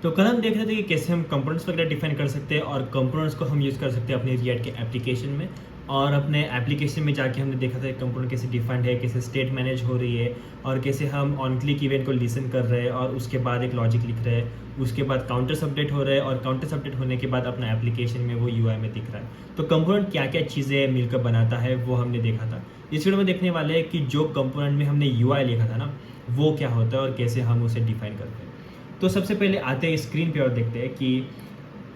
तो कल हम देख रहे थे कि कैसे हम कंपोनेंट्स वगैरह डिफाइन कर सकते हैं और कंपोनेंट्स को हम यूज़ कर सकते हैं अपने रिएक्ट के एप्लीकेशन में। और अपने एप्लीकेशन में जाके हमने देखा था कंपोनेंट कैसे डिफाइंड है, कैसे स्टेट मैनेज हो रही है और कैसे हम ऑन क्लिक इवेंट को लिसन कर रहे हैं और उसके बाद एक लॉजिक लिख रहे हैं, उसके बाद काउंटर्स अपडेट हो रहे हैं और काउंटर्स अपडेट होने के बाद अपना एप्लीकेशन में वो यूआई में दिख रहा है। तो कंपोनेंट क्या क्या चीज़ें मिलकर बनाता है वो हमने देखा था। इस वीडियो में देखने वाले हैं कि जो कंपोनेंट में हमने यूआई लिखा था ना, वो क्या होता है और कैसे हम उसे डिफाइन करते हैं। तो सबसे पहले आते हैं स्क्रीन पे और देखते हैं कि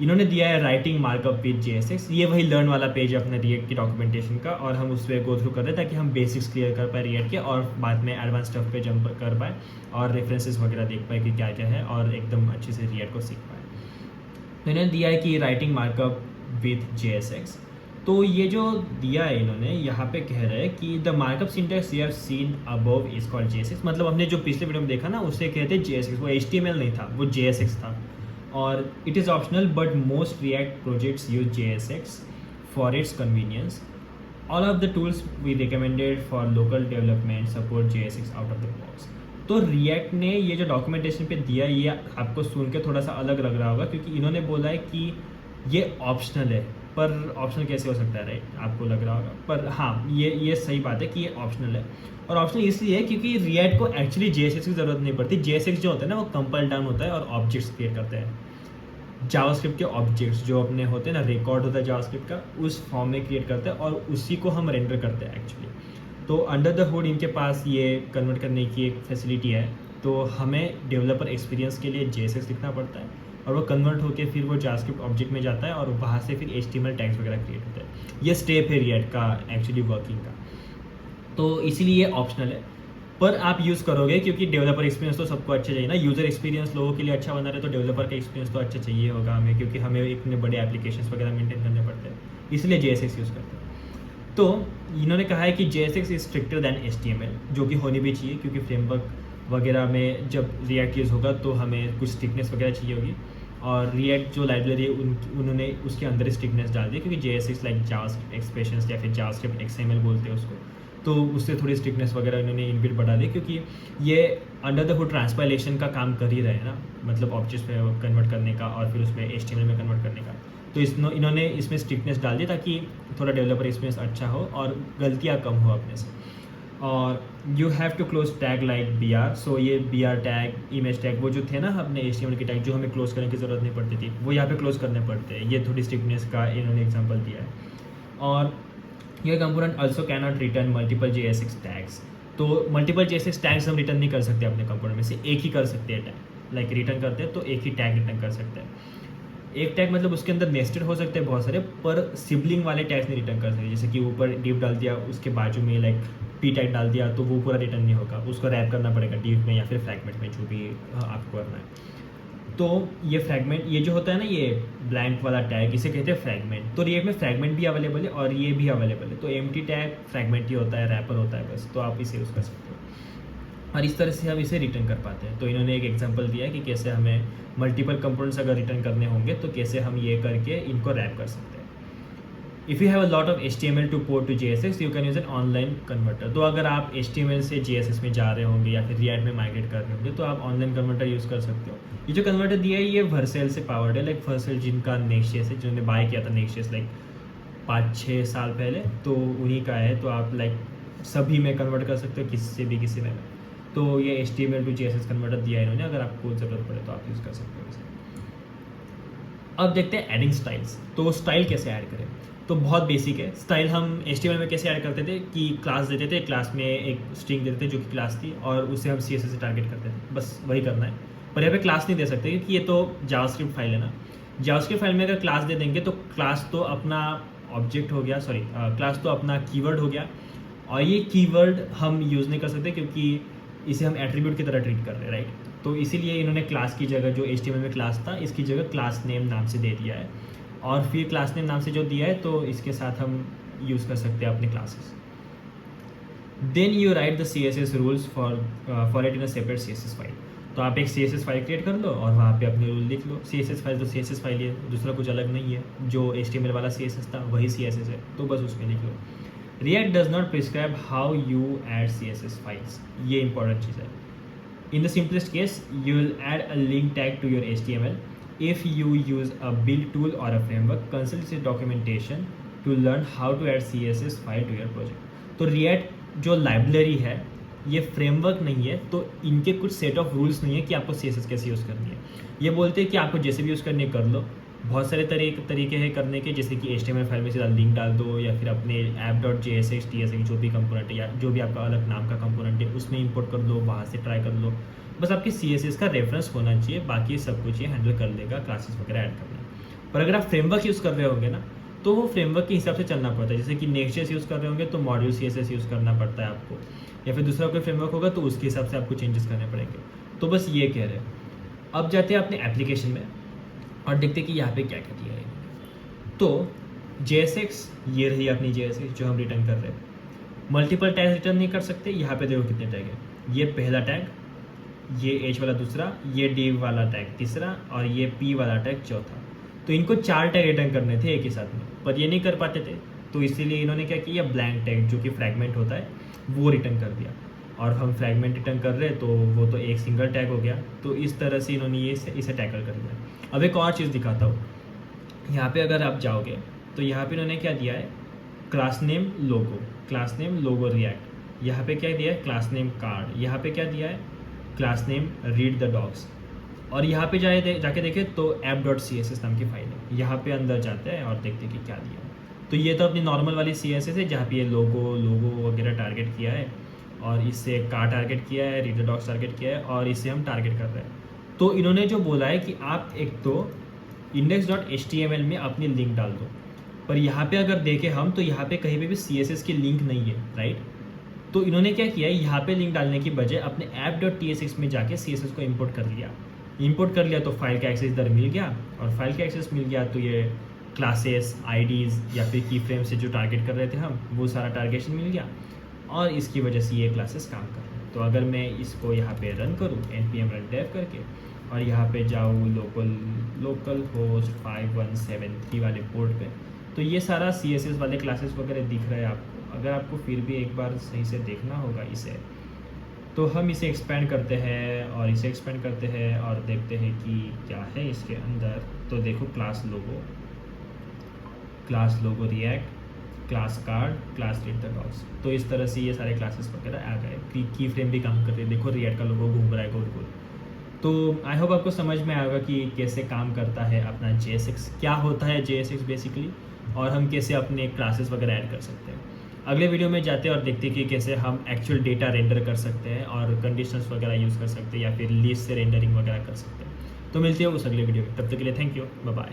इन्होंने दिया है राइटिंग मार्कअप विद JSX। ये वही लर्न वाला पेज है अपने रिएक्ट की डॉक्यूमेंटेशन का और हम उस पर गो थ्रू कर रहे हैं ताकि हम बेसिक्स क्लियर कर पाए रिएक्ट के और बाद में एडवांस स्टफ पे जंप कर पाए और रेफरेंसेस वगैरह देख पाए कि क्या क्या है और एकदम अच्छे से रिएक्ट को सीख पाए। तो इन्होंने दिया है कि राइटिंग मार्कअप विद JSX। तो ये जो दिया है इन्होंने यहाँ पे कह रहे हैं कि the markup syntax you have seen above is called JSX। मतलब हमने जो पिछले वीडियो में देखा ना उसे कहते हैं JSX। वो HTML नहीं था, वो JSX था। और it is optional but most React projects use JSX for its convenience. All of the tools we recommended for local development support JSX out of the box. तो रिएक्ट ने ये जो डॉक्यूमेंटेशन पे दिया ये आपको सुन के थोड़ा सा अलग लग रहा होगा क्योंकि इन्होंने बोला है कि ये ऑप्शनल है। पर ऑप्शनल कैसे हो सकता है, राइट? आपको लग रहा होगा, पर हाँ ये सही बात है कि ये ऑप्शनल है। और ऑप्शनल इसलिए है क्योंकि रिएक्ट को एक्चुअली JSX की ज़रूरत नहीं पड़ती। JSX जो होता है ना वो कंपाइल डाउन होता है और ऑब्जेक्ट्स क्रिएट करते हैं। जावास्क्रिप्ट के ऑब्जेक्ट्स जो अपने होते हैं ना, रिकॉर्ड होता है जावास्क्रिप्ट का, उस फॉर्म में क्रिएट करते हैं और उसी को हम रेंडर करते हैं एक्चुअली। तो अंडर द हुड इनके पास ये कन्वर्ट करने की एक फैसिलिटी है। तो हमें डेवलपर एक्सपीरियंस के लिए JSX लिखना पड़ता है और वो कन्वर्ट होकर फिर वो जावास्क्रिप्ट ऑब्जेक्ट में जाता है और वहाँ से फिर HTML टैग्स वगैरह क्रिएट होते हैं। ये स्टेप है रिएक्ट का एक्चुअली वर्किंग का। तो इसीलिए ये ऑप्शनल है, पर आप यूज़ करोगे क्योंकि डेवलपर एक्सपीरियंस तो सबको अच्छा चाहिए ना। यूज़र एक्सपीरियंस लोगों के लिए अच्छा बना रहे तो डेवलपर का एक्सपीरियंस तो अच्छा चाहिए होगा हमें, क्योंकि हमें इतने बड़े एप्लीकेशंस वगैरह मेंटेन करने पड़ते हैं, इसलिए JSX यूज़ करते हैं। तो इन्होंने कहा है कि JSX is stricter than HTML, जो कि होनी भी चाहिए क्योंकि फ्रेमवर्क वगैरह में जब रिएक्ट यूज़ होगा तो हमें कुछ स्ट्रिक्टनेस वगैरह चाहिए होगी। और रिएक्ट जो लाइब्रेरी है उन्होंने उसके अंदर स्ट्रिक्टनेस डाल दी क्योंकि JSX लाइक जावास्क्रिप्ट एक्सप्रेशंस या फिर जावास्क्रिप्ट XML बोलते हैं उसको, तो उससे थोड़ी स्ट्रिक्टनेस वगैरह इन्होंने इनबिल्ट बढ़ा दी क्योंकि ये अंडर द हुड ट्रांसपाइलेशन का काम कर ही रहे हैं ना, मतलब ऑब्जेक्ट्स पे कन्वर्ट करने का और फिर उसमें HTML में कन्वर्ट करने का। तो इन्होंने इसमें स्ट्रिक्टनेस डाल दी ताकि थोड़ा डेवलपर एक्सपीरियंस अच्छा हो और गलतियाँ कम हो अपने से। और you have to close tag like BR। So ये BR टैग, इमेज टैग, वो जो थे ना अपने HTML के टैग जो हमें क्लोज करने की ज़रूरत नहीं पड़ती थी, वो यहाँ पे क्लोज करने पड़ते हैं। ये थोड़ी स्ट्रिक्टनेस का इन्होंने एग्जांपल दिया है। और ये component also can not return multiple JSX tags. तो मल्टीपल JSX टैग्स हम रिटर्न नहीं कर सकते अपने कंपोनेंट में से, एक ही कर सकते हैं टैग। लाइक रिटर्न करते हैं तो एक ही टैग रिटर्न कर सकते हैं। एक टैग मतलब उसके अंदर नेस्टेड हो सकते हैं बहुत सारे, पर सिबलिंग वाले टैग्स नहीं रिटर्न कर सकते। जैसे कि ऊपर डिव डाल दिया, उसके बाजू में लाइक P टैग डाल दिया, तो वो पूरा रिटर्न नहीं होगा, उसको रैप करना पड़ेगा डिव में या फिर फ्रैगमेंट में, जो भी आपको करना है। तो ये फ्रैगमेंट, ये जो होता है ना ये ब्लैंक वाला टैग, इसे कहते हैं फ्रैगमेंट। तो रिएक्ट में फ्रैगमेंट भी अवेलेबल है और ये भी अवेलेबल है। तो एम्प्टी टैग फ्रैगमेंट ही होता है, रैपर होता है बस, तो आप इसे यूज़ कर सकते हो और इस तरह से हम इसे रिटर्न कर पाते हैं। तो इन्होंने एक एग्जांपल दिया है कि कैसे हमें मल्टीपल कंपोनेंट्स अगर रिटर्न करने होंगे तो कैसे हम ये करके इनको रैप कर सकते हैं। If you have a lot of HTML to port to JSX you can use an online converter. तो अगर आप HTML से JSX में जा रहे होंगे या फिर रिएक्ट में माइग्रेट कर रहे होंगे तो आप ऑनलाइन कन्वर्टर यूज़ कर सकते हो। ये जो कन्वर्टर दिया है ये वर्सेल से पावर्ड है। लाइक वर्सेल जिनका नेक्सट है, जिन्होंने बाय किया था नेक्स्ट लाइक 5-6 साल पहले, तो उन्हीं का है। तो आप लाइक सभी में कन्वर्ट कर सकते हो, किसी से भी किसी में। तो ये HTML टू JSX कन्वर्टर दिया है इन्होंने, अगर आपको ज़रूरत पड़े तो आप यूज़ कर सकते हो इसे। अब देखते हैं एडिंग स्टाइल्स। तो स्टाइल कैसे ऐड करें, तो बहुत बेसिक है। स्टाइल हम HTML में कैसे ऐड करते थे कि क्लास देते थे, क्लास में एक स्ट्रिंग देते थे जो कि क्लास थी और उसे हम CSS से टारगेट करते थे, बस वही करना है। पर यहाँ पे क्लास नहीं दे सकते क्योंकि ये तो जावास्क्रिप्ट फाइल है ना। जावास्क्रिप्ट फाइल में अगर क्लास दे देंगे तो क्लास तो अपना ऑब्जेक्ट हो गया, सॉरी क्लास तो अपना कीवर्ड हो गया और ये कीवर्ड हम यूज़ नहीं कर सकते क्योंकि इसे हम एट्रीब्यूट की तरह ट्रीट कर रहे हैं, राइट? तो इसीलिए इन्होंने क्लास की जगह जो HTML में क्लास था इसकी जगह क्लास नेम नाम से दे दिया है। और फिर क्लास नेम नाम से जो दिया है तो इसके साथ हम यूज़ कर सकते हैं अपने classes. Then you write the CSS rules for it in a separate CSS file. तो आप एक CSS फाइल क्रिएट कर लो और वहाँ पे अपने रूल लिख लो। CSS फाइल तो CSS फाइल ही है, दूसरा कुछ अलग नहीं है। जो HTML वाला CSS था वही CSS है, तो बस उसमें लिख लो। React does not prescribe how you add CSS files। ये इंपॉर्टेंट चीज़ है। In the simplest case, you will add a link tag to your HTML. If you use a build tool or a framework, consult this documentation to learn how to add CSS file to your project. तो React जो library है ये framework नहीं है, तो इनके कुछ set of rules नहीं है कि आपको CSS कैसे यूज़ करनी है। ये बोलते हैं कि आपको जैसे भी यूज़ करनी है कर लो। बहुत सारे तरीके हैं करने के, जैसे कि HTML फाइल में सीधा लिंक डाल दो या फिर अपने app.jsx tsx जो भी कंपोनेंट है या जो भी आपका अलग नाम का कंपोनेंट है उसमें इंपोर्ट कर लो, वहाँ से ट्राई कर लो। बस आपके CSS का रेफरेंस होना चाहिए, बाकी सब कुछ ये हैंडल कर लेगा क्लासेस वगैरह ऐड करना। पर अगर आप फ्रेमवर्क यूज़ कर रहे होंगे ना, तो वो फ्रेमवर्क के हिसाब से चलना पड़ता है। जैसे कि नेक्स्ट.js यूज़ कर रहे होंगे तो मॉड्यूल CSS यूज़ करना पड़ता है आपको, या फिर दूसरा कोई फ्रेमवर्क होगा तो उसके हिसाब से आपको चेंजेस करने पड़ेंगे। तो बस ये कह रहे हैं। अब जाते हैं अपने एप्लीकेशन में और देखते हैं कि यहाँ पे क्या क्या दिया है। तो JSX ये रही अपनी JSX जो हम रिटर्न कर रहे हैं। मल्टीपल टैग रिटर्न नहीं कर सकते। यहाँ पे देखो कितने टैग है। ये पहला टैग, ये H वाला दूसरा, ये div वाला टैग तीसरा और ये P वाला टैग चौथा। तो इनको 4 टैग रिटर्न करने थे एक ही साथ में, पर ये नहीं कर पाते थे, तो इसीलिए इन्होंने क्या किया, ब्लैंक टैग जो कि फ्रैगमेंट होता है वो रिटर्न कर दिया। और हम फ्रैगमेंट रिटर्न कर रहे हैं तो वो तो एक सिंगल टैग हो गया। तो इस तरह से इन्होंने इसे टैकल कर दिया। अब एक और चीज़ दिखाता हूँ। यहाँ पे अगर आप जाओगे तो यहाँ पे इन्होंने क्या दिया है, क्लास नेम लोगो रिएक्ट। यहाँ पे क्या दिया है, क्लास नेम कार्ड। यहाँ पे क्या दिया है, class name read the dogs. और यहाँ पे जाके देखें तो app.css नाम की फाइल है। यहाँ पे अंदर जाते हैं और देखते हैं कि क्या दिया है। तो ये तो अपनी नॉर्मल वाली CSS है जहाँ पे ये लोगो वगैरह टारगेट किया है, और इससे कार टारगेट किया है, रीड द डॉग्स टारगेट किया है, और इससे हम टारगेट कर रहे हैं। तो इन्होंने जो बोला है कि आप एक तो index.html में अपनी लिंक डाल दो, पर यहाँ पे अगर देखें हम तो यहाँ पे कहीं पे भी CSS की लिंक नहीं है, राइट। तो इन्होंने क्या किया है, यहाँ पे लिंक डालने की बजाय अपने app.tsx में जाके CSS को इंपोर्ट कर लिया तो फाइल का एक्सेस इधर मिल गया, और फाइल का एक्सेस मिल गया तो ये क्लासेस, IDs या फिर की फ्रेम से जो टारगेट कर रहे थे हम, वो सारा टारगेशन मिल गया, और इसकी वजह से ये क्लासेस काम कर रहे हैं। तो अगर मैं इसको यहाँ पे रन करूँ npm run dev करके, और यहाँ पे जाऊँ लोकल होस्ट 5173 वाले पोर्ट पे, तो ये सारा CSS वाले क्लासेस वगैरह दिख रहा है आपको। अगर आपको फिर भी एक बार सही से देखना होगा इसे, तो हम इसे एक्सपेंड करते हैं और इसे एक्सपेंड करते हैं और देखते हैं कि क्या है इसके अंदर। तो देखो class logo react, class card, class read the dogs. तो इस तरह से ये सारे क्लासेस वगैरह आ गए। की फ्रेम भी काम कर रही है, देखो रिएक्ट का लोगो घूम रहा है गोल गोल। तो आई होप आपको समझ में आएगा कि कैसे काम करता है अपना JSX, क्या होता है JSX बेसिकली, और हम कैसे अपने क्लासेस वगैरह ऐड कर सकते हैं। अगले वीडियो में जाते हैं और देखते हैं कि कैसे हम एक्चुअल डेटा रेंडर कर सकते हैं और कंडीशंस वगैरह यूज़ कर सकते हैं, या फिर लिस्ट से रेंडरिंग वगैरह कर सकते हैं। तो मिलते हैं उस अगले वीडियो में, तब तक के लिए थैंक यू, बाय बाय।